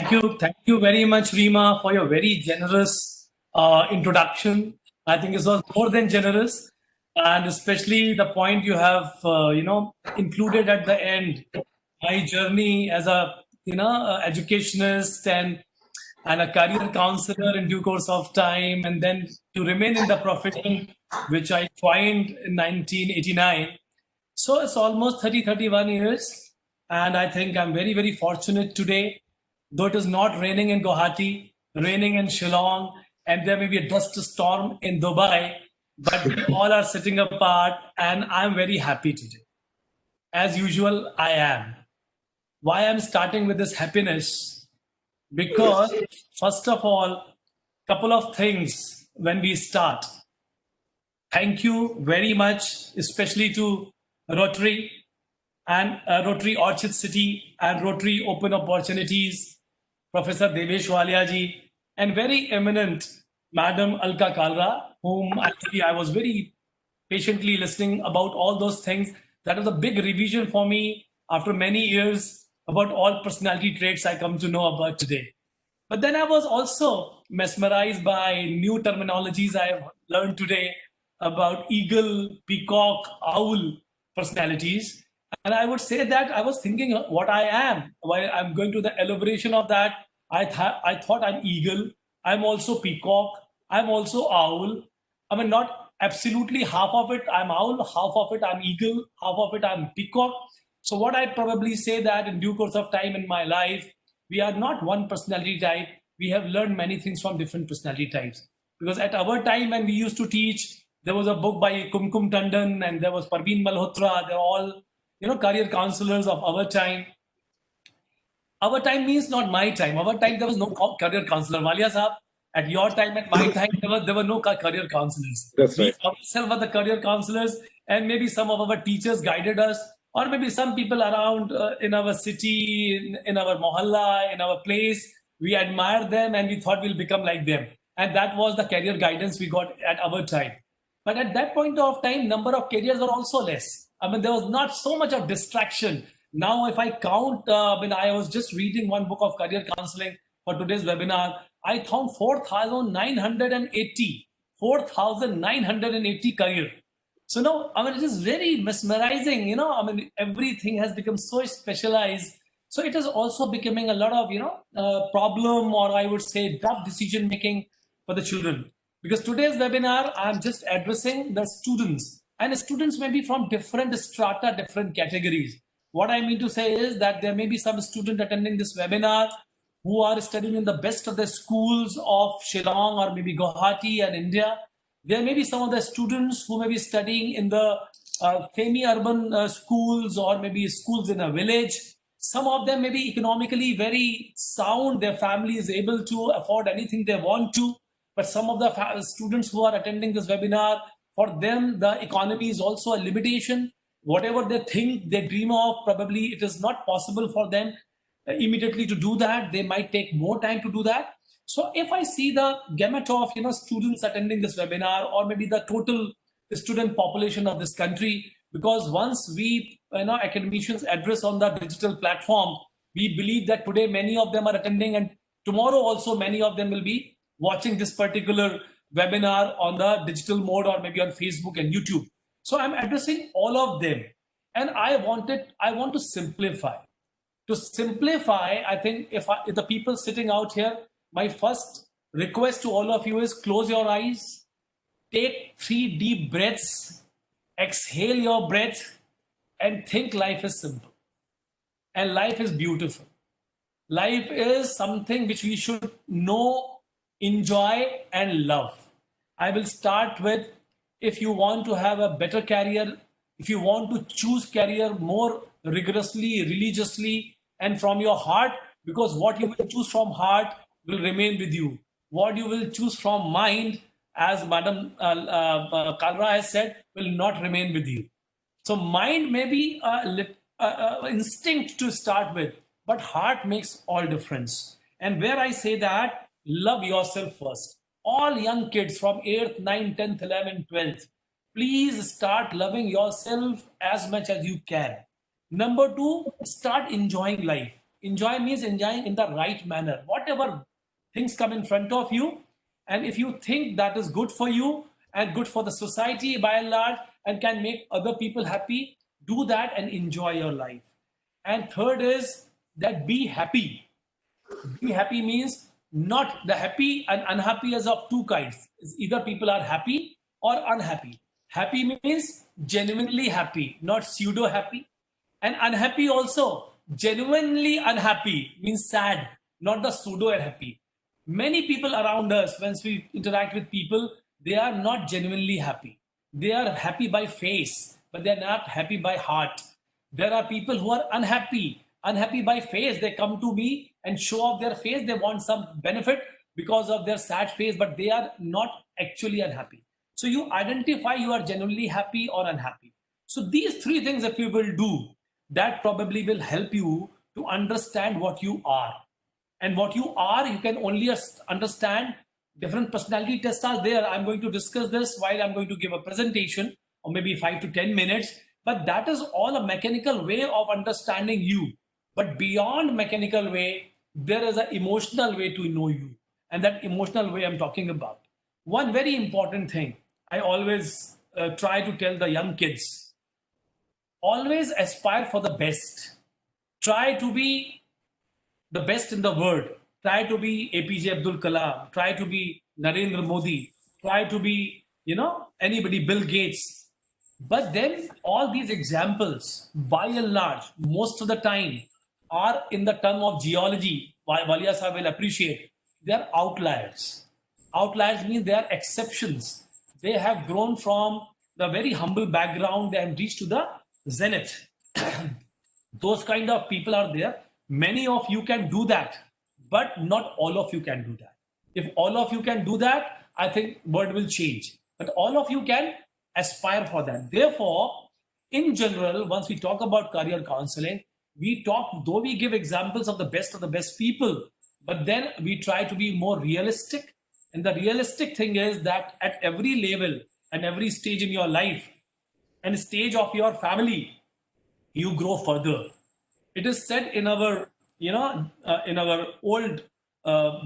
Thank you very much, Rima, for your very generous introduction. I think it was more than generous, and especially the point you have, included at the end. My journey as a, educationist and a career counselor in due course of time, and then to remain in the profession which I joined in 1989. So it's almost 31 years. And I think I'm very, very fortunate today, though it is not raining in Guwahati, raining in Shillong, and there may be a dust storm in Dubai, but we all are sitting apart, and I'm very happy today. As usual, I am. Why I'm starting with this happiness? Because, first of all, couple of things when we start. Thank you very much, especially to Rotary and Rotary Orchard City and Rotary Open Opportunities, Professor Devesh Walia ji, and very eminent Madam Alka Kalra, whom actually I was very patiently listening about all those things. That was a big revision for me after many years about all personality traits I come to know about today. But then I was also mesmerized by new terminologies I have learned today about eagle, peacock, owl personalities. And I would say that I was thinking what I am. While I'm going to the elaboration of that, I thought I'm eagle. I'm also peacock. I'm also owl. I mean, not absolutely half of it I'm owl, half of it I'm eagle, half of it I'm peacock. So what I probably say that in due course of time in my life, we are not one personality type. We have learned many things from different personality types. Because at our time when we used to teach, there was a book by Kumkum Tandon and there was Parveen Malhotra. They're all, career counselors of our time. Our time means not my time. Our time, there was no career counselor. Walia Saab, at your time and my time, there were no career counselors. That's right. We ourselves were the career counselors, and maybe some of our teachers guided us, or maybe some people around in our city, in our mohalla, in our place, we admired them and we thought we'll become like them. And that was the career guidance we got at our time. But at that point of time, number of careers were also less. I mean, there was not so much of distraction. Now, if I count, I was just reading one book of career counseling for today's webinar. I found 4,980 career. So now, it is very mesmerizing, everything has become so specialized. So it is also becoming a lot of, problem, or I would say tough decision making for the children. Because today's webinar, I'm just addressing the students, and the students may be from different strata, different categories. What I mean to say is that there may be some student attending this webinar who are studying in the best of the schools of Shillong or maybe Guwahati and India. There may be some of the students who may be studying in the semi-urban schools or maybe schools in a village. Some of them may be economically very sound. Their family is able to afford anything they want to. But some of the students who are attending this webinar, for them, the economy is also a limitation. Whatever they think, they dream of, probably it is not possible for them immediately to do that. They might take more time to do that. So if I see the gamut of students attending this webinar, or maybe the total student population of this country, because once we academicians address on the digital platform, we believe that today many of them are attending, and tomorrow also many of them will be watching this particular webinar on the digital mode or maybe on Facebook and YouTube. So I'm addressing all of them, and I want to simplify. To simplify, I think if the people sitting out here, my first request to all of you is close your eyes, take 3 deep breaths, exhale your breath, and think life is simple. And life is beautiful. Life is something which we should know, enjoy, and love. I will start with, if you want to have a better career, if you want to choose career more rigorously, religiously, and from your heart, because what you will choose from heart will remain with you. What you will choose from mind, as Madam Kalra has said, will not remain with you. So mind may be instinct to start with, but heart makes all difference. And where I say that, love yourself first. All young kids from 8th, 9th, 10th, 11th, 12th, please start loving yourself as much as you can. Number 2, start enjoying life. Enjoy means enjoying in the right manner. Whatever things come in front of you, and if you think that is good for you and good for the society by and large and can make other people happy, do that and enjoy your life. And third is that be happy. Be happy means not the happy and unhappy is of two kinds. It's either people are happy or unhappy. Happy means genuinely happy, not pseudo happy. And unhappy also, genuinely unhappy means sad, not the pseudo happy. Many people around us, once we interact with people, they are not genuinely happy. They are happy by face, but they are not happy by heart. There are people who are unhappy by face. They come to me and show off their face. They want some benefit because of their sad face, but they are not actually unhappy. So you identify you are genuinely happy or unhappy. So these three things, if you will do, that probably will help you to understand what you are. And what you are, you can only understand. Different personality tests are there. I'm going to discuss this while I'm going to give a presentation, or maybe 5 to 10 minutes. But that is all a mechanical way of understanding you. But beyond mechanical way, there is an emotional way to know you. And that emotional way I'm talking about. One very important thing I always try to tell the young kids: always aspire for the best. Try to be the best in the world. Try to be APJ Abdul Kalam. Try to be Narendra Modi. Try to be, anybody, Bill Gates. But then all these examples, by and large, most of the time, are in the term of geology. Walia Sahib will appreciate. They are outliers. Outliers mean they are exceptions. They have grown from the very humble background. They have reached to the zenith. Those kind of people are there. Many of you can do that, but not all of you can do that. If all of you can do that, I think world will change. But all of you can aspire for that. Therefore, in general, once we talk about career counseling, though we give examples of the best people, but then we try to be more realistic. And the realistic thing is that at every level and every stage in your life and stage of your family, you grow further. It is said in our, in our old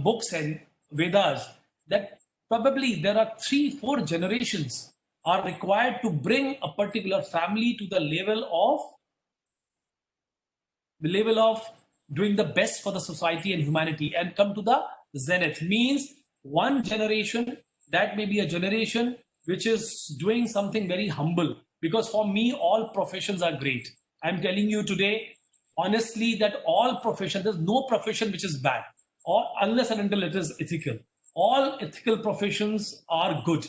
books and Vedas that probably there are 3-4 generations are required to bring a particular family to the level of doing the best for the society and humanity and come to the zenith. Means one generation, that may be a generation which is doing something very humble. Because for me, all professions are great. I'm telling you today, honestly, that all professions, there's no profession which is bad, or unless and until it is ethical. All ethical professions are good.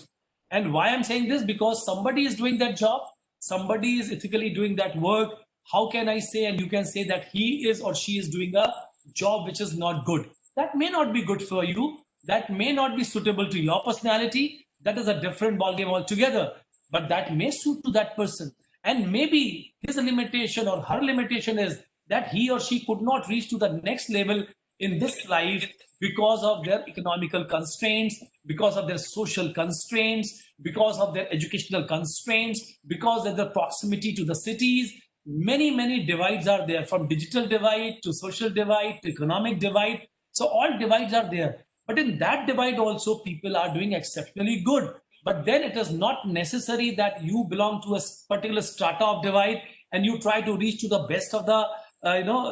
And why I'm saying this? Because somebody is doing that job, somebody is ethically doing that work. How can I say and you can say that he is or she is doing a job which is not good? That may not be good for you. That may not be suitable to your personality. That is a different ballgame altogether. But that may suit to that person. And maybe his limitation or her limitation is that he or she could not reach to the next level in this life because of their economical constraints, because of their social constraints, because of their educational constraints, because of their proximity to the cities. Many divides are there, from digital divide to social divide to economic divide. So all divides are there. But in that divide also, people are doing exceptionally good. But then it is not necessary that you belong to a particular strata of divide and you try to reach to the best of the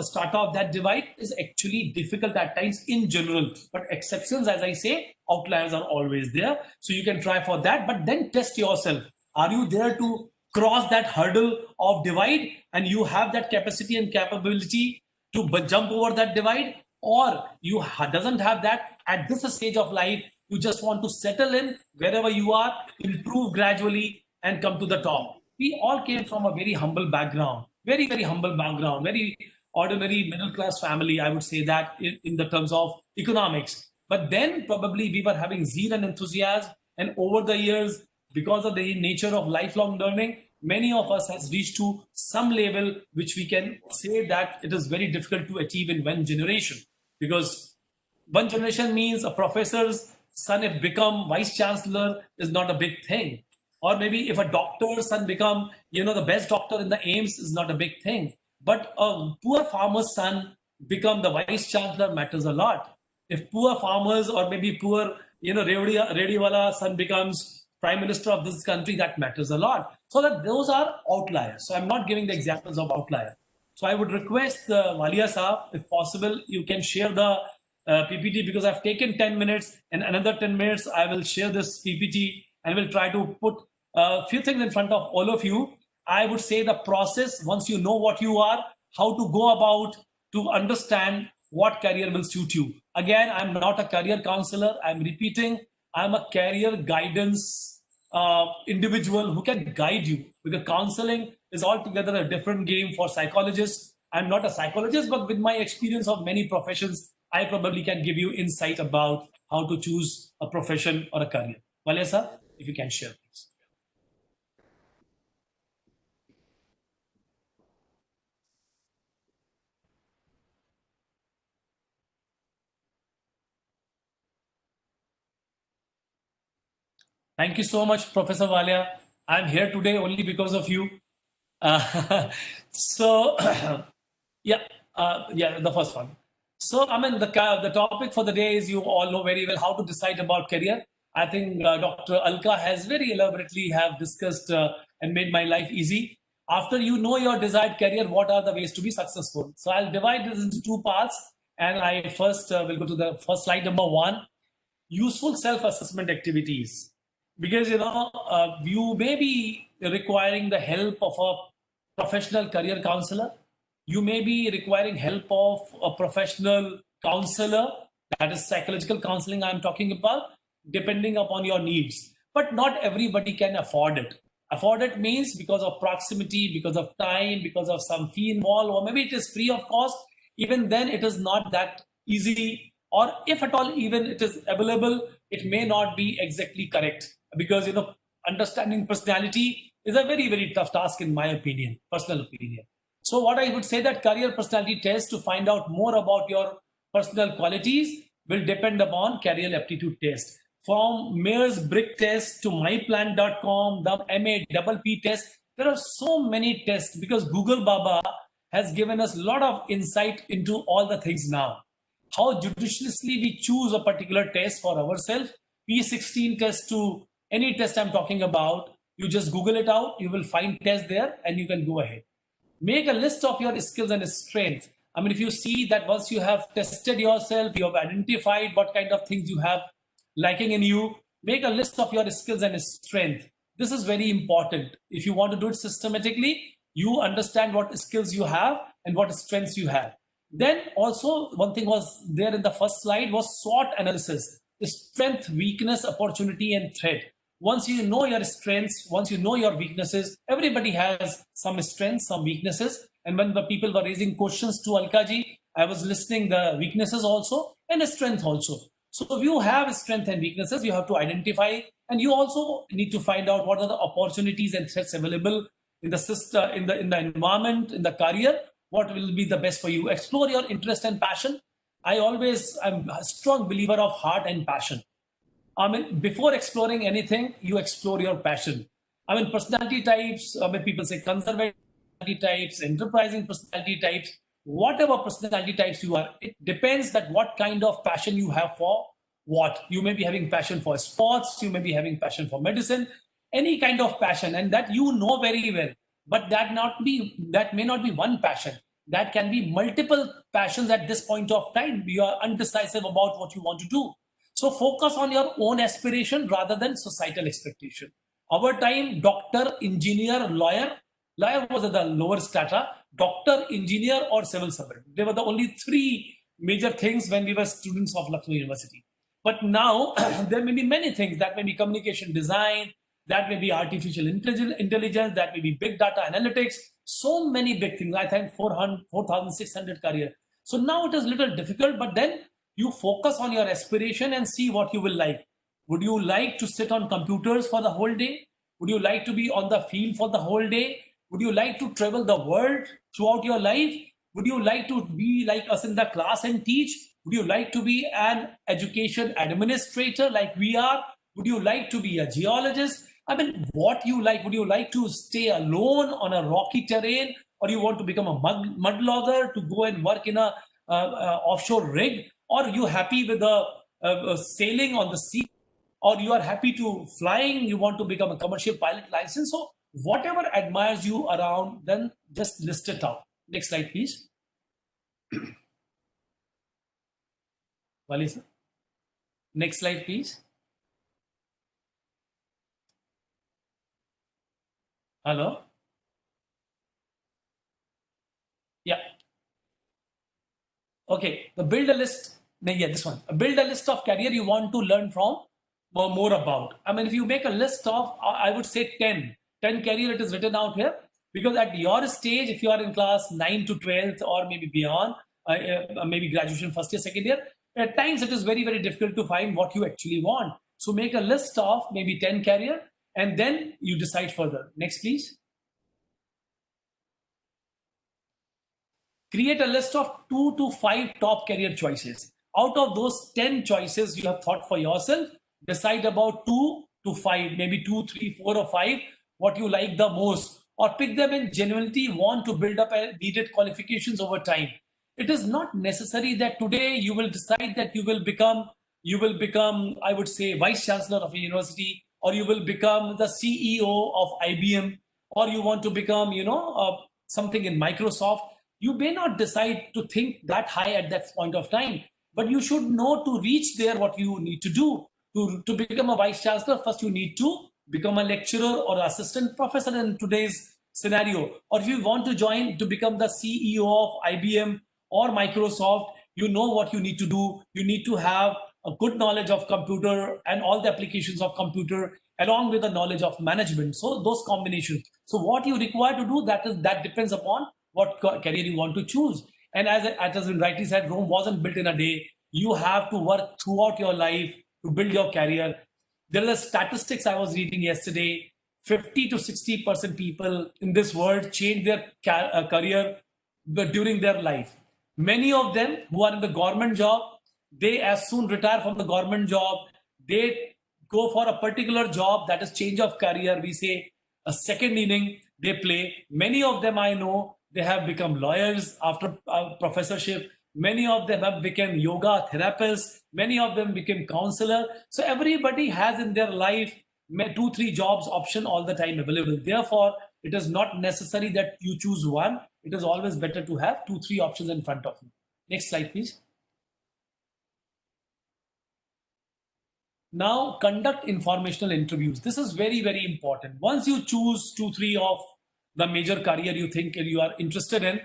strata of that divide. Is actually difficult at times in general. But exceptions, as I say, outliers are always there. So you can try for that, but then test yourself. Are you there to cross that hurdle of divide and you have that capacity and capability to jump over that divide? Or you doesn't have that at this stage of life? You just want to settle in wherever you are, improve gradually and come to the top. We all came from a very humble background, very humble background, very ordinary middle class family, I would say that in the terms of economics. But then probably we were having zeal and enthusiasm, and over the years, because of the nature of lifelong learning, many of us has reached to some level which we can say that it is very difficult to achieve in one generation. Because one generation means a professor's son if become vice chancellor is not a big thing. Or maybe if a doctor's son become, the best doctor in the AIMS is not a big thing. But a poor farmer's son become the vice chancellor matters a lot. If poor farmers or maybe poor, Rediwala son becomes prime minister of this country, that matters a lot. So that those are outliers. So I'm not giving the examples of outlier. So I would request Walia Saab, if possible, you can share the PPT, because I've taken 10 minutes and another 10 minutes I will share this PPT and will try to put a few things in front of all of you. I would say the process, once you know what you are, how to go about to understand what career will suit you. Again, I'm not a career counselor. I'm repeating, I'm a career guidance individual who can guide you, because counseling is altogether a different game for psychologists. I'm not a psychologist, but with my experience of many professions, I probably can give you insight about how to choose a profession or a career. Valesa, if you can share, please. Thank you so much, Professor Valia. I'm here today only because of you. So, yeah, yeah, the first one. So, I mean, the topic for the day is, you all know very well how to decide about career. I think Dr. Alka has very elaborately have discussed and made my life easy. After you know your desired career, what are the ways to be successful? So I'll divide this into two parts, and I first will go to the first slide, number one: useful self-assessment activities. Because you may be requiring the help of a professional career counselor, you may be requiring help of a professional counselor, that is psychological counseling I'm talking about, depending upon your needs. But not everybody can afford it. Afford it means because of proximity, because of time, because of some fee involved, or maybe it is free of cost. Even then it is not that easy, or if at all even it is available, it may not be exactly correct, because understanding personality is a very, very tough task, in my opinion, personal opinion. So what I would say, that career personality test to find out more about your personal qualities will depend upon career aptitude test. From Mayer's Brick test to myplan.com, the MAPP test, there are so many tests, because Google Baba has given us a lot of insight into all the things now. How judiciously we choose a particular test for ourselves, P16 test to any test I'm talking about, you just Google it out, you will find test there and you can go ahead. Make a list of your skills and strengths. I mean, if you see that once you have tested yourself, you have identified what kind of things you have lacking in you, make a list of your skills and strength. This is very important. If you want to do it systematically, you understand what skills you have and what strengths you have. Then also one thing was there in the first slide was SWOT analysis: strength, weakness, opportunity, and threat. Once you know your strengths, once you know your weaknesses, everybody has some strengths, some weaknesses. And when the people were raising questions to Alkaji, I was listening the weaknesses also and the strength also. So if you have strength and weaknesses, you have to identify, and you also need to find out what are the opportunities and threats available in the system, in the environment, in the career. What will be the best for you? Explore your interest and passion. I'm a strong believer of heart and passion. I mean, before exploring anything, you explore your passion. I mean, personality types, I mean, people say conservative personality types, enterprising personality types, whatever personality types you are, it depends that what kind of passion you have for what. You may be having passion for sports, you may be having passion for medicine, any kind of passion, and that you know very well. But that may not be one passion. That can be multiple passions at this point of time. You are undecisive about what you want to do. So focus on your own aspiration rather than societal expectation. Our time, doctor, engineer, lawyer. Lawyer was at the lower strata. Doctor, engineer, or civil servant. They were the only three major things when we were students of Lucknow University. But now there may be many things. That may be communication design, that may be artificial intelligence, that may be big data analytics. So many big things. I think 4,600 career. So now it is a little difficult, but then you focus on your aspiration and see what you will like. Would you like to sit on computers for the whole day? Would you like to be on the field for the whole day? Would you like to travel the world throughout your life? Would you like to be like us in the class and teach? Would you like to be an education administrator like we are? Would you like to be a geologist? I mean, what you like? Would you like to stay alone on a rocky terrain, or you want to become a mud logger to go and work in a offshore rig, or you happy with sailing on the sea, or you are happy to flying, you want to become a commercial pilot license. So whatever admires you around, then just list it out. Next slide, please. Wali sir. Next slide, please. Hello. Yeah. Okay. The build a list. Yeah, this one. Build a list of career you want to learn from or more about. I mean, if you make a list of, I would say 10 career, it is written out here. Because at your stage, if you are in class 9 to 12th or maybe beyond, maybe graduation first year, second year, at times it is very, very difficult to find what you actually want. So make a list of maybe 10 career and then you decide further. Next, please. Create a list of 2 to 5 top career choices. Out of those 10 choices you have thought for yourself, decide about 2 to 5, maybe 2, 3, 4, or 5, what you like the most, or pick them in genuinity, want to build up needed qualifications over time. It is not necessary that today you will decide that you will become, I would say, vice chancellor of a university, or you will become the CEO of IBM, or you want to become, something in Microsoft. You may not decide to think that high at that point of time, but you should know to reach there what you need to do. To become a vice chancellor, first you need to become a lecturer or assistant professor in today's scenario. Or if you want to join to become the CEO of IBM or Microsoft, you know what you need to do. You need to have a good knowledge of computer and all the applications of computer along with the knowledge of management. So those combinations. So what you require to do, that depends upon what career you want to choose. And as it has been rightly said, Rome wasn't built in a day. You have to work throughout your life to build your career. There are statistics I was reading yesterday. 50 to 60% people in this world change their career during their life. Many of them who are in the government job, they as soon retire from the government job, they go for a particular job, that is change of career. We say a second inning they play. Many of them I know, they have become lawyers after professorship. Many of them have become yoga therapists. Many of them became counselor. So everybody has in their life 2, 3 jobs option all the time available. Therefore, it is not necessary that you choose one. It is always better to have 2, 3 options in front of you. Next slide, please. Now, conduct informational interviews. This is very, very important. Once you choose 2, 3 of the major career you think you are interested in,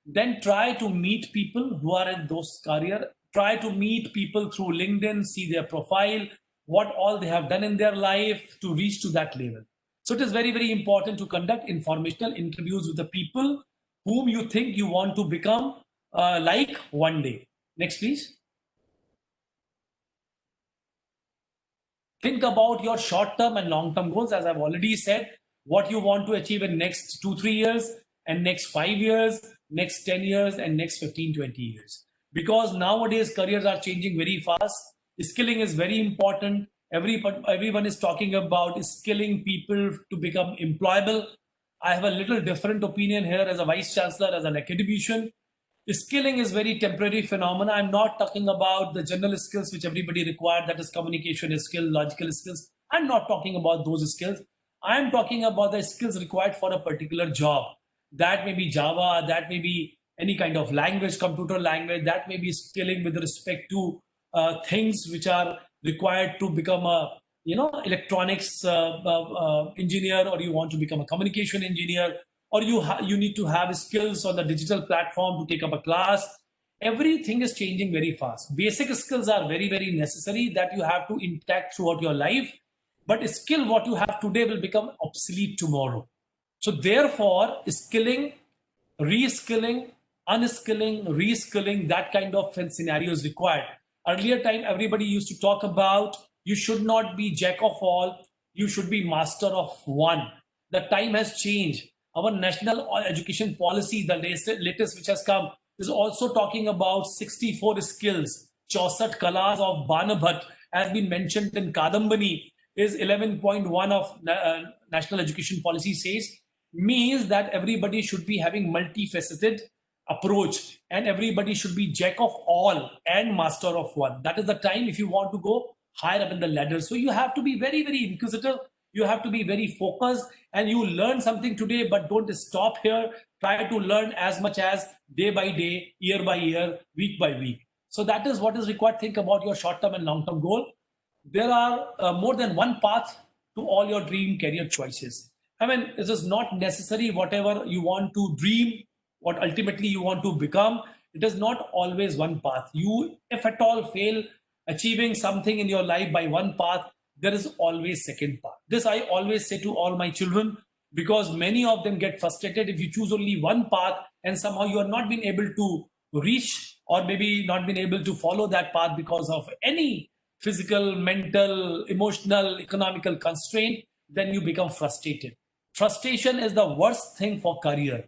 then try to meet people who are in those career. Try to meet people through LinkedIn, see their profile, what all they have done in their life to reach to that level. So it is very, very important to conduct informational interviews with the people whom you think you want to become like one day. Next, please. Think about your short-term and long-term goals. As I've already said, what you want to achieve in next 2, 3 years and next 5 years, next 10 years and next 15, 20 years. Because nowadays careers are changing very fast. Skilling is very important. Everyone is talking about skilling people to become employable. I have a little different opinion here as a vice chancellor, as an academician. Skilling is very temporary phenomena. I'm not talking about the general skills which everybody required, that is communication skill, logical skills. I'm not talking about those skills. I'm talking about the skills required for a particular job. That may be Java, that may be any kind of language, computer language, that may be skilling with respect to things which are required to become a electronics engineer, or you want to become a communication engineer, or you need to have skills on the digital platform to take up a class. Everything is changing very fast. Basic skills are very, very necessary that you have to intact throughout your life, but skill what you have today will become obsolete tomorrow. So therefore, skilling, reskilling, unskilling, reskilling, that kind of scenario is required. Earlier time, everybody used to talk about you should not be jack of all, you should be master of one. The time has changed. Our national education policy, the latest which has come, is also talking about 64 skills. 64 kalas of Banabhat has been mentioned in Kadambani, is 11.1 of national education policy says, means that everybody should be having multifaceted approach, and everybody should be jack of all and master of one. That is the time if you want to go higher up in the ladder. So you have to be very, very inquisitive. You have to be very focused, and you learn something today, but don't stop here. Try to learn as much as day by day, year by year, week by week. So that is what is required. Think about your short-term and long-term goal. There are more than one path to all your dream career choices. I mean, it is not necessary whatever you want to dream, what ultimately you want to become. It is not always one path. You, if at all, fail achieving something in your life by one path, there is always second path. This I always say to all my children, because many of them get frustrated if you choose only one path and somehow you are not being able to reach, or maybe not being able to follow that path because of any physical, mental, emotional, economical constraint, then you become frustrated. Frustration is the worst thing for career.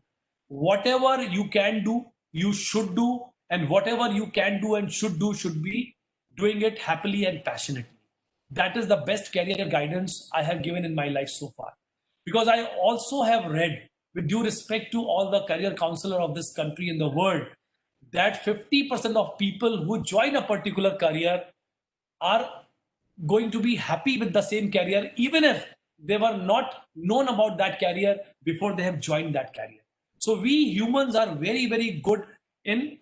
Whatever you can do, you should do, and whatever you can do and should do should be doing it happily and passionately. That is the best career guidance I have given in my life so far. Because I also have read, with due respect to all the career counselor of this country and the world, that 50% of people who join a particular career are going to be happy with the same career, even if they were not known about that career before they have joined that career. So we humans are very, very good in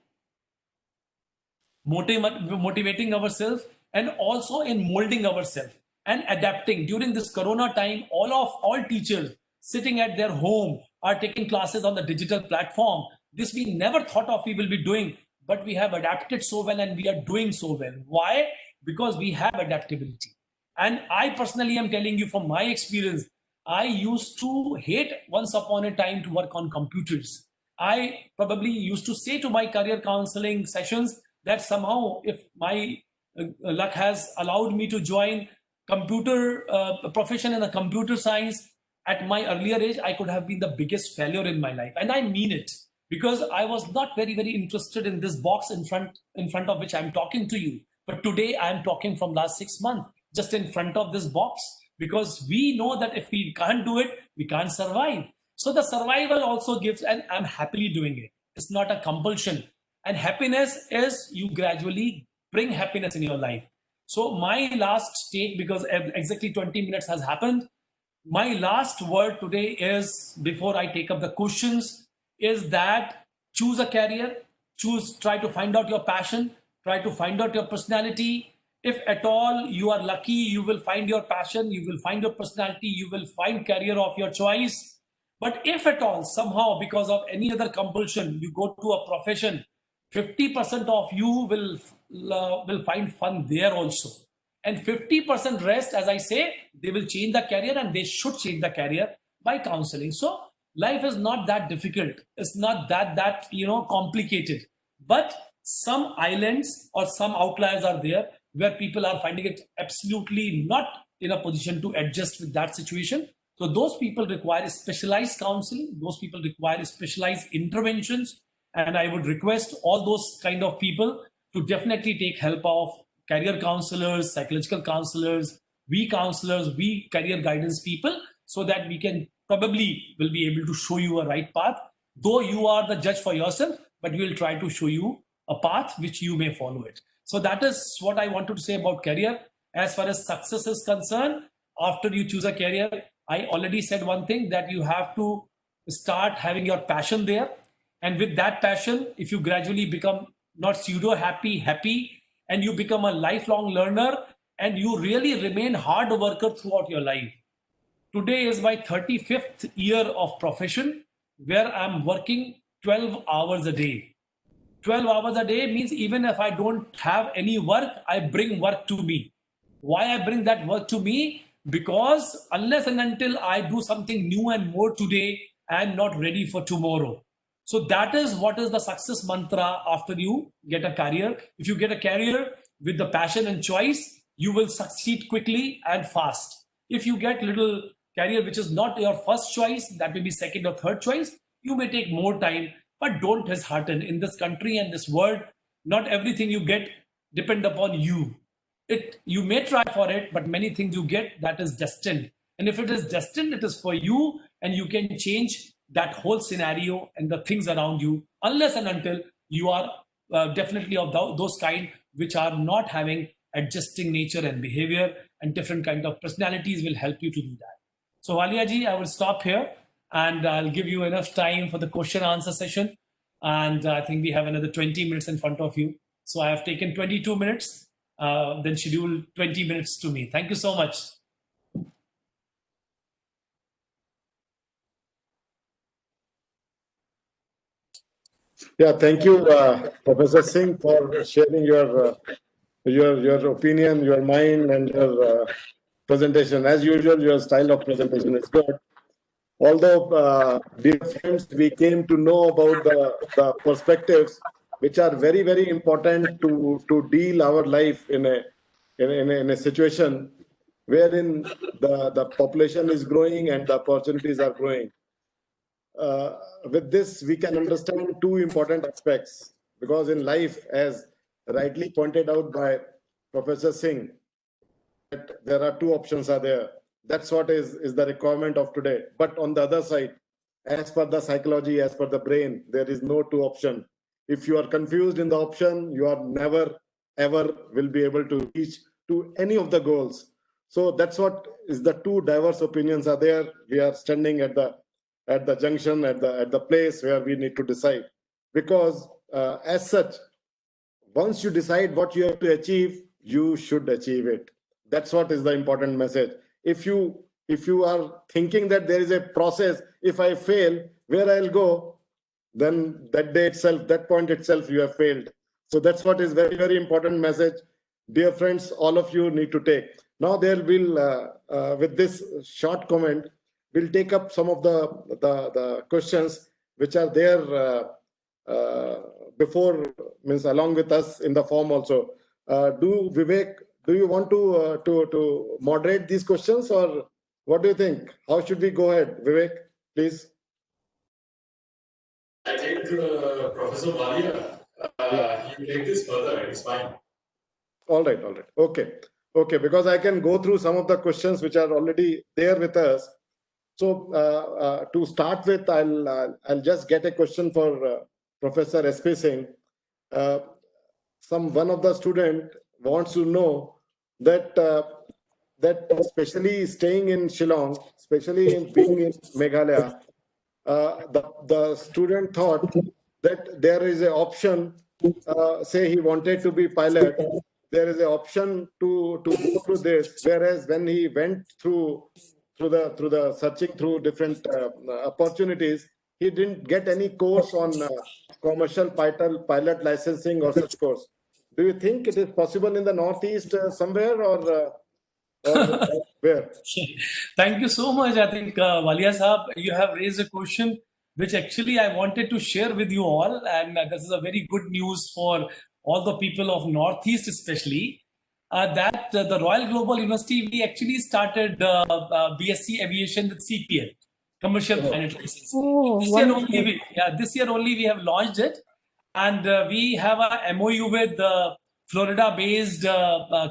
motivating ourselves and also in molding ourselves and adapting. During this corona time, all teachers sitting at their home are taking classes on the digital platform. This we never thought of we will be doing, but we have adapted so well and we are doing so well. Why? Because we have adaptability. And I personally am telling you from my experience, I used to hate once upon a time to work on computers. I probably used to say to my career counseling sessions that somehow if my luck has allowed me to join computer profession in a computer science at my earlier age, I could have been the biggest failure in my life. And I mean it, because I was not very, very interested in this box in front of which I'm talking to you. But today I'm talking from last 6 months, just in front of this box, because we know that if we can't do it, we can't survive. So the survival also gives, and I'm happily doing it. It's not a compulsion. And happiness is you gradually bring happiness in your life. So my last take, because exactly 20 minutes has happened, my last word today is, before I take up the questions, is that choose a career, try to find out your passion, try to find out your personality. If at all you are lucky, you will find your passion, you will find your personality, you will find career of your choice. But if at all, somehow, because of any other compulsion, you go to a profession, 50% of you will find fun there also. And 50% rest, as I say, they will change the career, and they should change the career by counseling. So life is not that difficult. It's not that complicated. But some islands or some outliers are there where people are finding it absolutely not in a position to adjust with that situation. So those people require specialized counseling. Those people require specialized interventions. And I would request all those kind of people to definitely take help of career counselors, psychological counselors, we career guidance people, so that we can probably will be able to show you a right path. Though you are the judge for yourself, but we will try to show you a path which you may follow it. So that is what I wanted to say about career. As far as success is concerned, after you choose a career, I already said one thing, that you have to start having your passion there. And with that passion, if you gradually become not pseudo happy, and you become a lifelong learner, and you really remain hard worker throughout your life. Today is my 35th year of profession, where I'm working 12 hours a day. 12 hours a day means even if I don't have any work, I bring work to me. Why I bring that work to me? Because unless and until I do something new and more today, I am not ready for tomorrow. So that is what is the success mantra after you get a career. If you get a career with the passion and choice, you will succeed quickly and fast. If you get little career which is not your first choice, that may be second or third choice, you may take more time, but don't dishearten. In this country and this world, not everything you get depend upon you. You may try for it, but many things you get, that is destined. And if it is destined, it is for you, and you can change that whole scenario and the things around you unless and until you are definitely of those kind which are not having adjusting nature and behavior, and different kind of personalities will help you to do that. So Waliaji, I will stop here and I'll give you enough time for the question answer session. And I think we have another 20 minutes in front of you. So I have taken 22 minutes, then schedule 20 minutes to me. Thank you so much. Yeah, thank you, Professor Singh, for sharing your opinion, your mind, and your presentation. As usual, your style of presentation is good. Although, dear friends, we came to know about the perspectives which are very, very important to deal our life in a situation wherein the population is growing and the opportunities are growing. With this, we can understand two important aspects, because in life, as rightly pointed out by Professor Singh, that there are two options are there. That's what is the requirement of today. But on the other side, as per the psychology, as per the brain, there is no two option. If you are confused in the option, you are never ever will be able to reach to any of the goals. So that's what is the two diverse opinions are there. We are standing at the junction, at the place where we need to decide. Because as such, once you decide what you have to achieve, you should achieve it. That's what is the important message. If you are thinking that there is a process, if I fail, where I'll go, then that day itself, that point itself, you have failed. So that's what is very, very important message. Dear friends, all of you need to take. Now there will, with this short comment, we'll take up some of the questions which are there before, means along with us in the form also. Vivek, do you want to moderate these questions, or what do you think? How should we go ahead? Vivek, please. I think Professor Walia, you take this further. It's fine. All right. Okay. Because I can go through some of the questions which are already there with us. So to start with, I'll just get a question for Professor S.P. Singh. One of the student wants to know that especially staying in Shillong, especially in being in Meghalaya, the student thought that there is an option. Say he wanted to be pilot, there is an option to go through this. Whereas when he went through the searching through different opportunities, he didn't get any course on commercial pilot licensing or such course. Do you think it is possible in the Northeast somewhere, or where? Thank you so much. I think, Walia Saab, you have raised a question which actually I wanted to share with you all. And this is a very good news for all the people of Northeast, especially. That the Royal Global University, we actually started BSc Aviation with CPL, Commercial Pilot License. This year only we have launched it. And we have a MOU with the Florida-based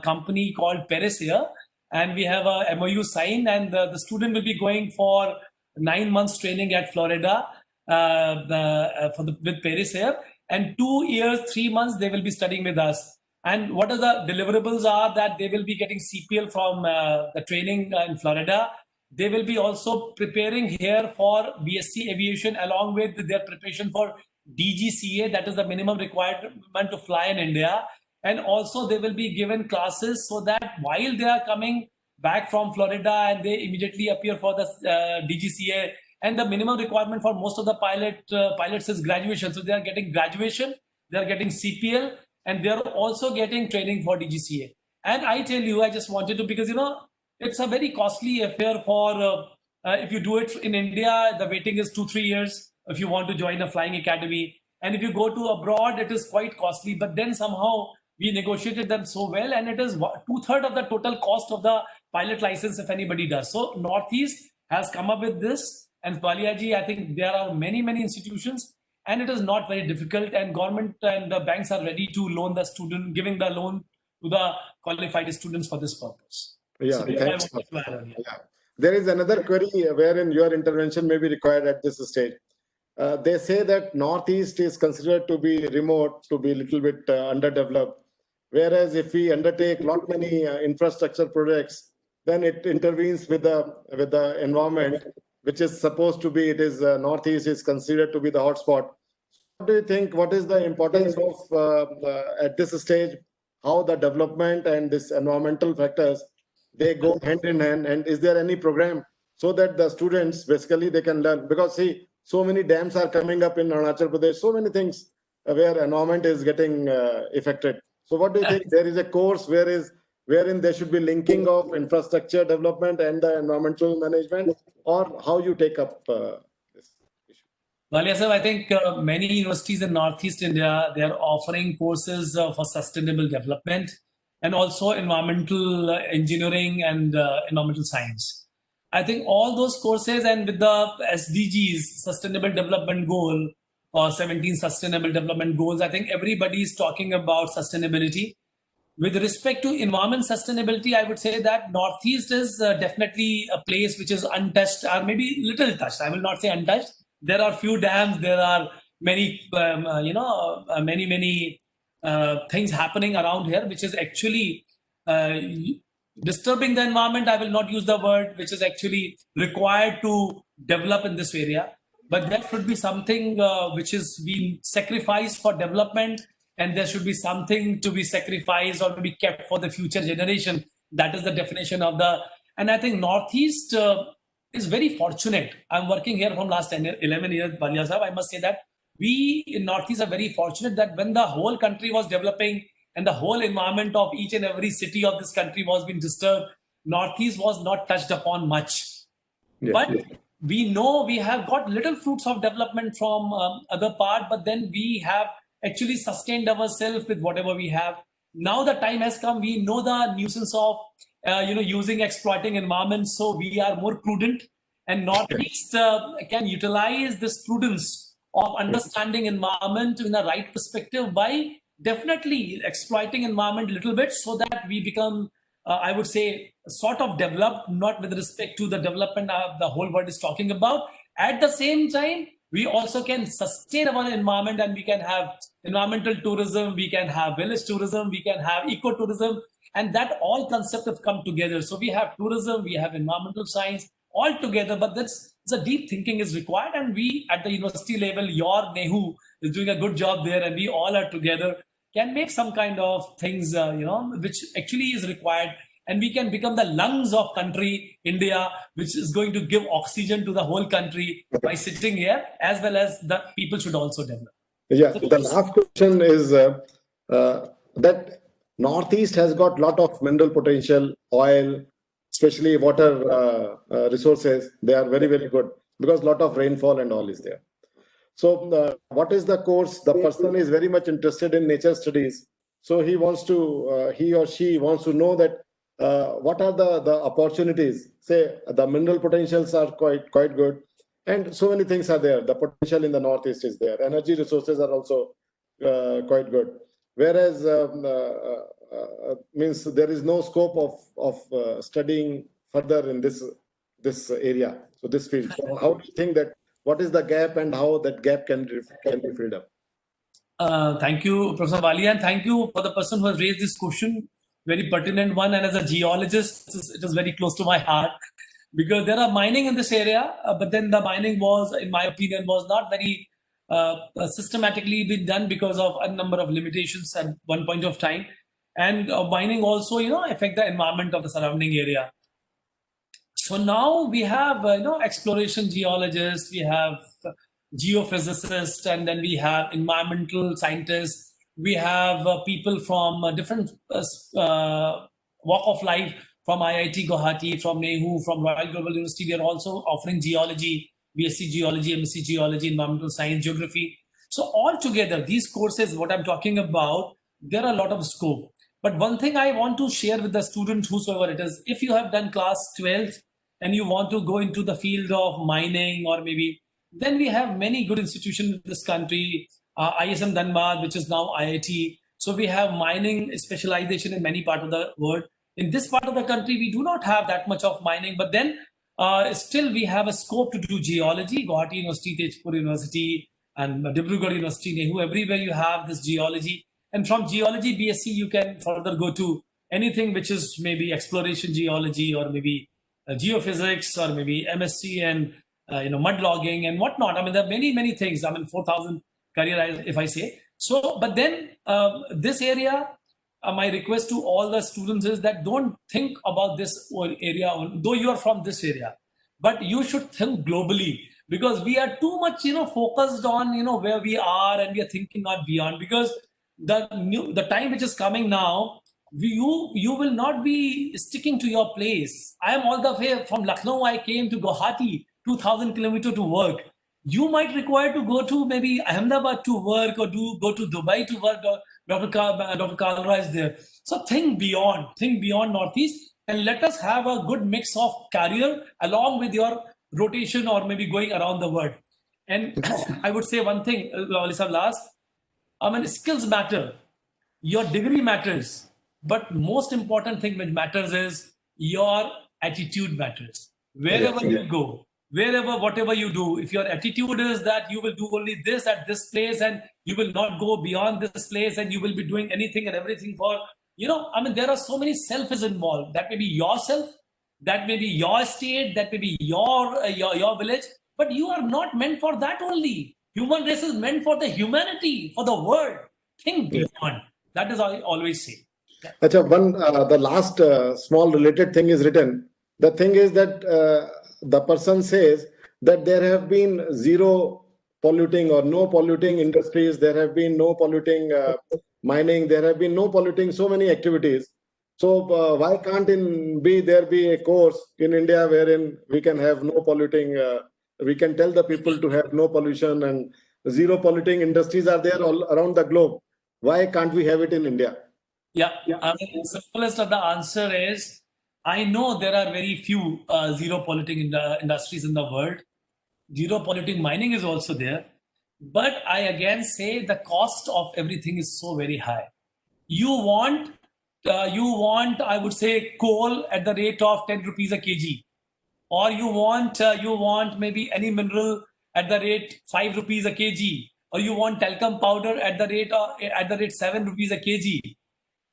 company called Paris here. And we have a MOU signed, and the student will be going for 9 months training at Florida with Paris here. And 2 years, 3 months, they will be studying with us. And what are the deliverables are that they will be getting CPL from the training in Florida. They will be also preparing here for BSc Aviation along with their preparation for DGCA, that is the minimum requirement to fly in India. And also they will be given classes so that while they are coming back from Florida and they immediately appear for the DGCA, and the minimum requirement for most of the pilots is graduation. So they are getting graduation, they are getting CPL, and they are also getting training for DGCA. And I tell you, I just wanted to, because it's a very costly affair for if you do it in India, the waiting is 2-3 years if you want to join a flying academy. And if you go to abroad, it is quite costly. But then somehow we negotiated them so well, and it is 2/3 of the total cost of the pilot license if anybody does. So Northeast has come up with this. And Waliaji, I think there are many, many institutions, and it is not very difficult. And government and the banks are ready to loan the student, giving the loan to the qualified students for this purpose. Yeah, So thanks. Yeah. There is another query wherein your intervention may be required at this stage. they say that Northeast is considered to be remote, to be a little bit underdeveloped. Whereas if we undertake lot many infrastructure projects, then it intervenes with the environment, which is supposed to be, it is Northeast is considered to be the hotspot. What do you think? What is the importance of at this stage? How the development and this environmental factors they go hand in hand, and is there any program so that the students basically they can learn? Because see, so many dams are coming up in Arunachal Pradesh, so many things where environment is getting affected. So what do you think? There is a course wherein there should be linking of infrastructure development and the environmental management, or how you take up this issue? Well, yes, sir, I think many universities in Northeast India, they are offering courses for sustainable development and also environmental engineering and environmental science. I think all those courses, and with the SDGs, Sustainable Development Goal, or 17 Sustainable Development Goals, I think everybody is talking about sustainability. With respect to environment sustainability, I would say that Northeast is definitely a place which is untouched, or maybe little touched. I will not say untouched. There are few dams. There are many, many things happening around here, which is actually disturbing the environment. I will not use the word, which is actually required to develop in this area. But there should be something which is being sacrificed for development, and there should be something to be sacrificed or to be kept for the future generation. That is the definition of the. And I think Northeast is very fortunate. I'm working here from last 11 years, Balia Sahab. I must say that we in Northeast are very fortunate that when the whole country was developing and the whole environment of each and every city of this country was being disturbed, Northeast was not touched upon much. Yeah, but yeah. we know we have got little fruits of development from other part, but then we have actually sustained ourselves with whatever we have. Now the time has come. We know the nuisance of using exploiting environment, so we are more prudent. And Northeast can utilize this prudence of understanding environment in the right perspective by definitely exploiting environment a little bit, so that we become, I would say, sort of developed, not with respect to the development the whole world is talking about. At the same time, we also can sustain our environment, and we can have environmental tourism, we can have village tourism, we can have ecotourism, and that all concepts have come together. So we have tourism, we have environmental science all together, but that's the deep thinking is required. And we at the university level, your Nehu is doing a good job there, and we all are together, can make some kind of things, which actually is required. And we can become the lungs of country, India, which is going to give oxygen to the whole country by sitting here, as well as the people should also develop. Yeah, the last question is that Northeast has got lot of mineral potential, oil, especially water resources. They are very, very good because lot of rainfall and all is there. So what is the course? The person is very much interested in nature studies. So he wants to, he or she wants to know that what are the opportunities? Say the mineral potentials are quite good, and so many things are there. The potential in the Northeast is there. Energy resources are also quite good. Whereas means there is no scope of studying further in this area. So this field. So how do you think that? What is the gap, and how that gap can be filled up? Thank you, Professor Walia, and thank you for the person who has raised this question. Very pertinent one, and as a geologist, it is very close to my heart, because there are mining in this area, but then the mining was, in my opinion, was not very systematically been done because of a number of limitations at one point of time, and mining also, affect the environment of the surrounding area. So now we have, exploration geologists, we have geophysicists, and then we have environmental scientists. We have people from different walk of life, from IIT Guwahati, from Nehu, from Royal Global University. We are also offering geology, BSc Geology, MSc Geology, environmental science, geography. So all together, these courses, what I'm talking about, there are a lot of scope. But one thing I want to share with the student, whosoever it is, if you have done class 12th and you want to go into the field of mining, or maybe, then we have many good institutions in this country, ISM Dhanbad, which is now IIT. So we have mining specialization in many parts of the world. In this part of the country, we do not have that much of mining, but then still we have a scope to do geology. Guwahati University, Tezpur University, and Dibrugarh University, Nehu, everywhere you have this geology. And from geology BSc, you can further go to anything which is maybe exploration geology, or maybe geophysics, or maybe MSc and mud logging and whatnot. I mean, there are many things. I mean, 4,000 career, if I say so. But then this area, my request to all the students is that don't think about this area, though you are from this area, but you should think globally, because we are too much focused on where we are, and we are thinking not beyond, because the time which is coming now, you will not be sticking to your place. I am all the way from Lucknow. I came to Guwahati, 2,000 kilometers to work. You might require to go to maybe Ahmedabad to work, or go to Dubai to work. Dr. Kalra is there. So think beyond Northeast, and let us have a good mix of career along with your rotation, or maybe going around the world. And I would say one thing, Lisa, last, I mean, skills matter, your degree matters, but most important thing which matters is your attitude matters. Wherever you go, whatever you do, if your attitude is that you will do only this at this place, and you will not go beyond this place, and you will be doing anything and everything for, I mean, there are so many self is involved. That may be yourself, that may be your state, that may be your village, but you are not meant for that only. Human race is meant for the humanity, for the world. Think beyond. That is I always say. Acha, the last small related thing is written. The thing is that the person says that there have been zero polluting or no polluting industries. There have been no polluting mining. There have been no polluting so many activities. So why can't there be a course in India wherein we can have no polluting? We can tell the people to have no pollution, and zero polluting industries are there all around the globe. Why can't we have it in India? Yeah. I mean, the simplest of the answer is, I know there are very few zero polluting industries in the world. Zero polluting mining is also there. But I again say the cost of everything is so very high. You want, I would say, coal at the rate of 10 rupees a kg, or you want maybe any mineral at the rate 5 rupees a kg, or you want talcum powder at the rate 7 rupees a kg.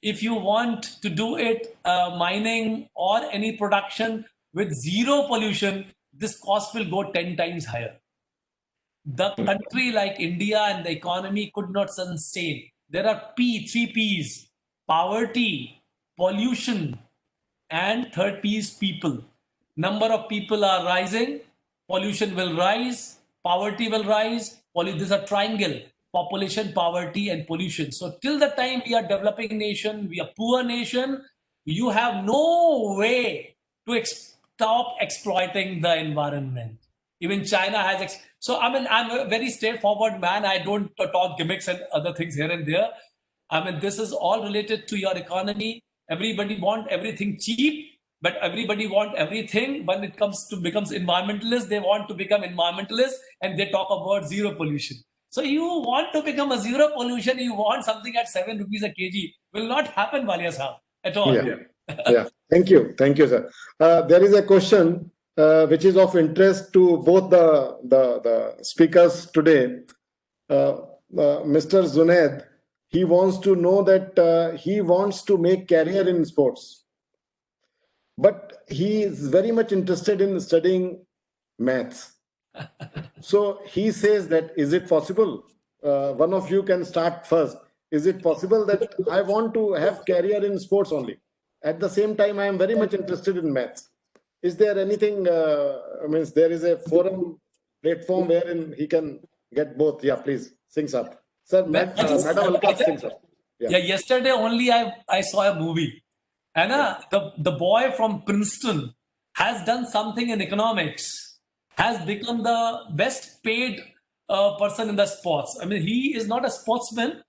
If you want to do it mining or any production with zero pollution, this cost will go 10 times higher. The country like India and the economy could not sustain. There are three P's: poverty, pollution, and third P is people. Number of people are rising, pollution will rise, poverty will rise. This is a triangle: population, poverty, and pollution. So till the time we are developing nation, we are poor nation, you have no way to stop exploiting the environment. Even China has. So I mean, I'm a very straightforward man. I don't talk gimmicks and other things here and there. I mean, this is all related to your economy. Everybody want everything cheap, but everybody want everything. When it becomes environmentalist, they want to become environmentalist, and they talk about zero pollution. So you want to become a zero pollution, you want something at 7 rupees a kg, will not happen, Walia Sahab, at all. Yeah. Thank you, sir. There is a question which is of interest to both the speakers today. Mr. Zunaid, he wants to know that he wants to make career in sports, but he is very much interested in studying maths. So he says that, is it possible? One of you can start first. Is it possible that I want to have career in sports only? At the same time, I am very much interested in maths. Is there anything, there is a forum platform wherein he can get both? Yeah, please, Singh up. Sir, Madam Alka, Singh sir. Yeah, yesterday only I saw a movie. And the boy from Princeton has done something in economics, has become the best paid person in the sports. I mean, he is not a sportsman.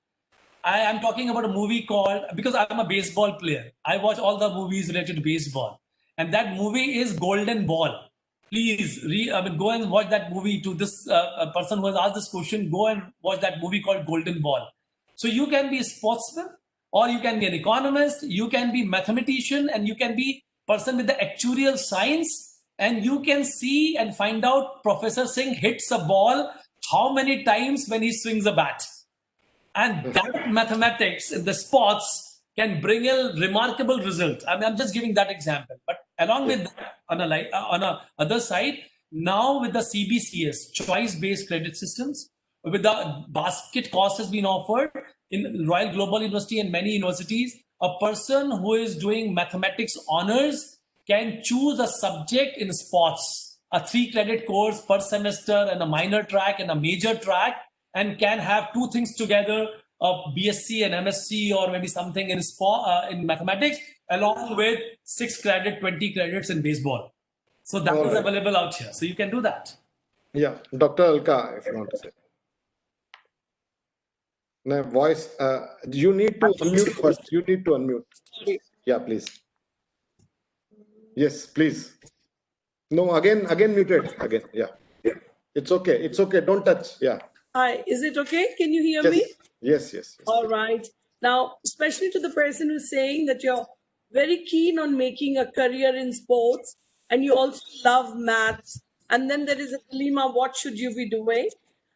I am talking about a movie called, because I'm a baseball player, I watch all the movies related to baseball. And that movie is Golden Ball. Please, go and watch that movie. To this person who has asked this question, go and watch that movie called Golden Ball. So you can be a sportsman, or you can be an economist, you can be mathematician, and you can be person with the actuarial science, and you can see and find out Professor Singh hits a ball how many times when he swings a bat. And that mathematics in the sports can bring a remarkable result. I mean, I'm just giving that example. But along with that, on a other side, now with the CBCS, choice-based credit systems, with the basket course has been offered in Royal Global University and many universities, a person who is doing mathematics honors can choose a subject in sports, a 3-credit course per semester and a minor track and a major track, and can have two things together, a BSc and MSc, or maybe something in sport, in mathematics, along with 6 credit, 20 credits in baseball. So that is available out here. So you can do that. Yeah, Dr. Alka, if you want to say. Now, voice, you need to unmute first. You need to unmute. Yeah, please. Yes, please. No, again muted. Again, yeah. It's okay. It's okay. Don't touch. Yeah. Hi, is it okay? Can you hear me? Yes. All right. Now, especially to the person who's saying that you're very keen on making a career in sports and you also love maths, and then there is a dilemma, what should you be doing?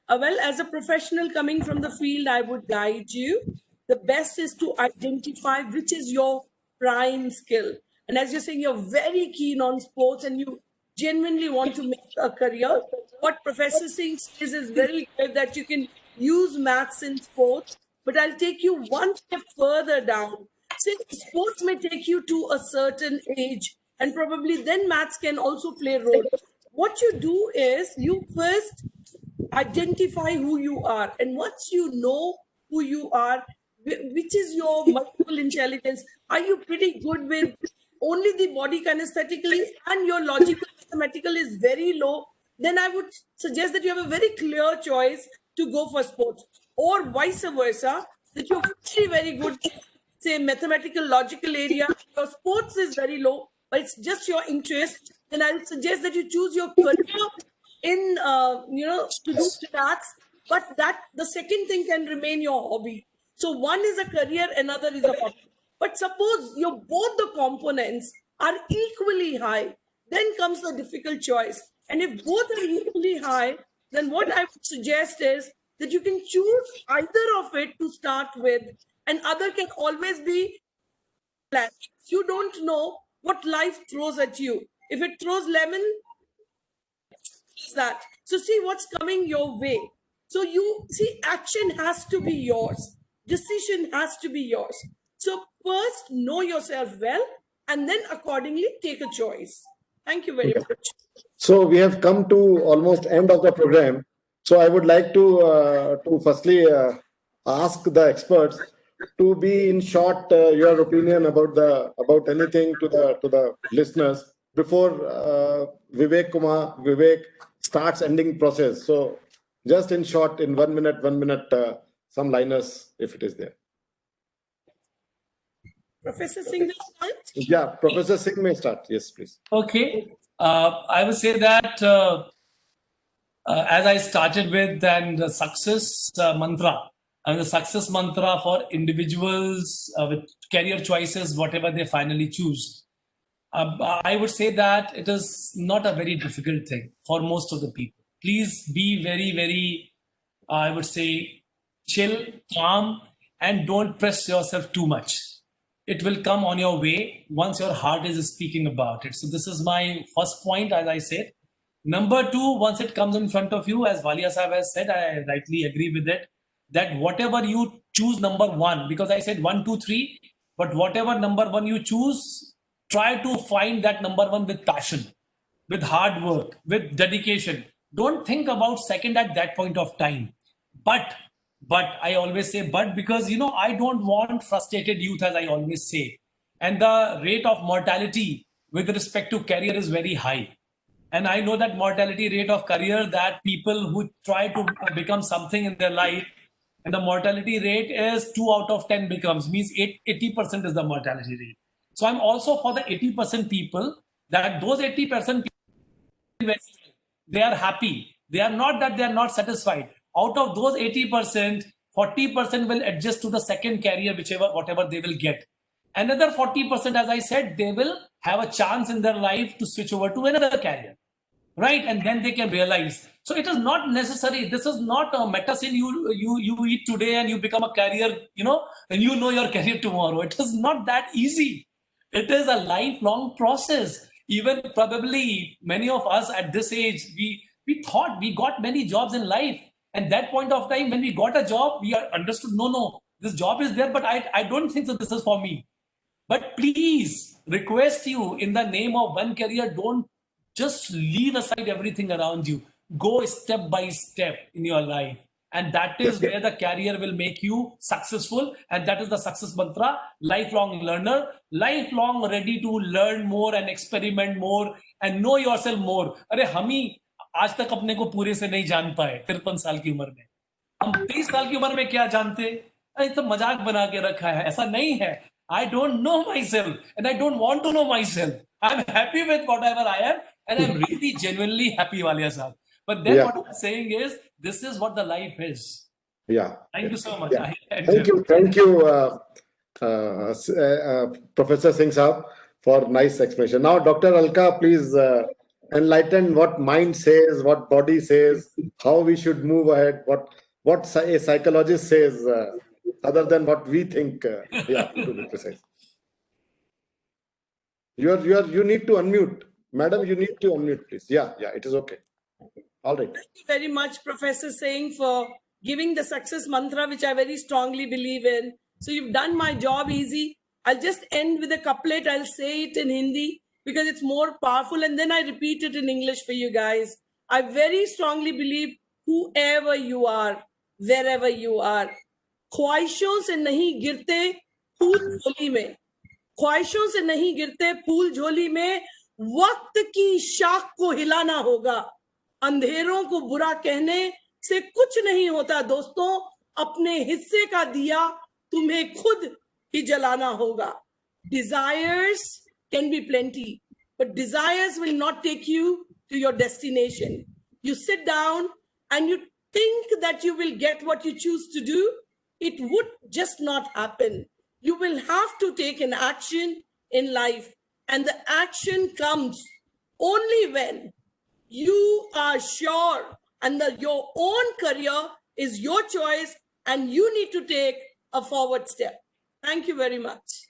Well, as a professional coming from the field, I would guide you. The best is to identify which is your prime skill. And as you're saying, you're very keen on sports and you genuinely want to make a career. What Professor Singh says is very good, that you can use maths in sports, but I'll take you one step further down. Since sports may take you to a certain age, and probably then maths can also play a role. What you do is you first identify who you are, and once you know who you are, which is your multiple intelligence, are you pretty good with only the body kinesthetically and your logical mathematical is very low, then I would suggest that you have a very clear choice to go for sports, or vice versa, that you're very good, say mathematical logical area, your sports is very low but it's just your interest, then I would suggest that you choose your career in to do maths, but that the second thing can remain your hobby. So one is a career, another is a hobby. But suppose your both the components are equally high, then comes the difficult choice. And if both are equally high, then what I would suggest is that you can choose either of it to start with, and other can always be planned. You don't know what life throws at you. If it throws lemon, that. So see what's coming your way. So you see, action has to be yours. Decision has to be yours. So first know yourself well, and then accordingly take a choice. Thank you very much. So we have come to almost end of the program. So I would like to firstly ask the experts to be in short your opinion about anything to the listeners before Vivek starts ending process. So just in short, in 1 minute, some liners if it is there. Professor Singh will start? Yeah, Professor Singh may start. Yes, please. Okay. I would say that as I started with, and the success mantra, and the success mantra for individuals with career choices, whatever they finally choose, I would say that it is not a very difficult thing for most of the people. Please be very, very, I would say, chill, calm, and don't press yourself too much. It will come on your way once your heart is speaking about it. So this is my first point, as I said. Number two, once it comes in front of you, as Walia Sahib has said, I rightly agree with it, that whatever you choose number one, because I said 1, 2, 3, but whatever number one you choose, try to find that number one with passion, with hard work, with dedication. Don't think about second at that point of time. But I always say but, because I don't want frustrated youth, as I always say. And the rate of mortality with respect to career is very high. And I know that mortality rate of career, that people who try to become something in their life, and the mortality rate is 2 out of 10 becomes, means 80% is the mortality rate. So I'm also for the 80% people, that those 80% people, they are happy. They are not that they are not satisfied. Out of those 80%, 40% will adjust to the second career, whatever they will get. Another 40%, as I said, they will have a chance in their life to switch over to another career, right? And then they can realize. So it is not necessary. This is not a medicine you eat today and you become a career, and you know your career tomorrow. It is not that easy. It is a lifelong process. Even probably many of us at this age, we thought we got many jobs in life. And that point of time, when we got a job, we understood, no, this job is there, but I don't think that this is for me. But please, request you, in the name of one career, don't just leave aside everything around you. Go step by step in your life. And that is where the career will make you successful. And that is the success mantra: lifelong learner, lifelong ready to learn more and experiment more and know yourself more. अरे हम ही आज तक अपने को पूरे से नहीं जान पाए 53 साल की उम्र में. हम 30 साल की उम्र में क्या जानते? अरे तो मजाक बना के रखा है. ऐसा नहीं है. I don't know myself and I don't want to know myself. I'm happy with whatever I am and I'm really genuinely happy, Walia Sahab. But then what I'm saying is, this is what the life is. Yeah. Thank you so much. Yeah. Thank you, Professor Singh Sahab, for nice explanation. Now, Dr. Alka, please enlighten what mind says, what body says, how we should move ahead, what a psychologist says, other than what we think. To be precise. You need to unmute. Madam, you need to unmute, please. Yeah, it is okay. All right. Thank you very much, Professor Singh, for giving the success mantra, which I very strongly believe in. So you've done my job easy. I'll just end with a couplet. I'll say it in Hindi because it's more powerful, and then I repeat it in English for you guys. I very strongly believe, whoever you are, wherever you are, ख्वाहिशों से नहीं गिरते फूल झोली में, ख्वाहिशों से नहीं गिरते फूल झोली में, वक्त की शाख को हिलाना होगा, अंधेरों को बुरा कहने से कुछ नहीं होता दोस्तों, अपने हिस्से का दिया तुम्हें खुद ही जलाना होगा. Desires can be plenty, but desires will not take you to your destination. You sit down and you think that you will get what you choose to do. It would just not happen. You will have to take an action in life, and the action comes only when you are sure and that your own career is your choice and you need to take a forward step. Thank you very much.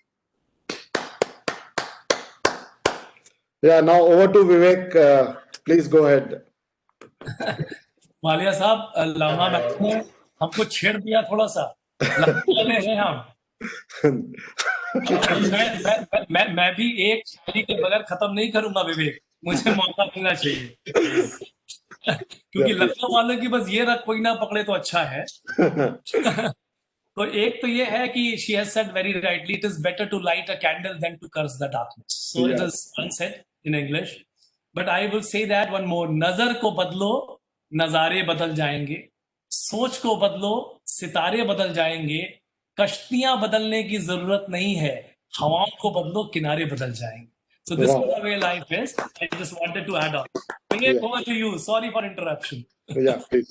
Yeah, now over to Vivek. Please go ahead. Walia साहब, लामा बैठे हैं, हमको छेड़ दिया थोड़ा सा. हैं हम. मैं भी एक शादी के बगैर खत्म नहीं करूंगा विवेक. मुझे मौका मिलना चाहिए. क्योंकि लखनऊ वालों की बस ये रख कोई ना पकड़े तो अच्छा है. तो एक तो ये है कि she has said very rightly, it is better to light a candle than to curse the darkness. So it is unsaid in English. But I will say that one more. नजर को बदलो, नजारे बदल जाएंगे. सोच को बदलो, सितारे बदल जाएंगे. कश्तियां बदलने की जरूरत नहीं है, हवाओं को बदलो, किनारे बदल जाएंगे. So this is the way life is. I just wanted to add on. Over to you. Sorry for interruption. Yeah, please.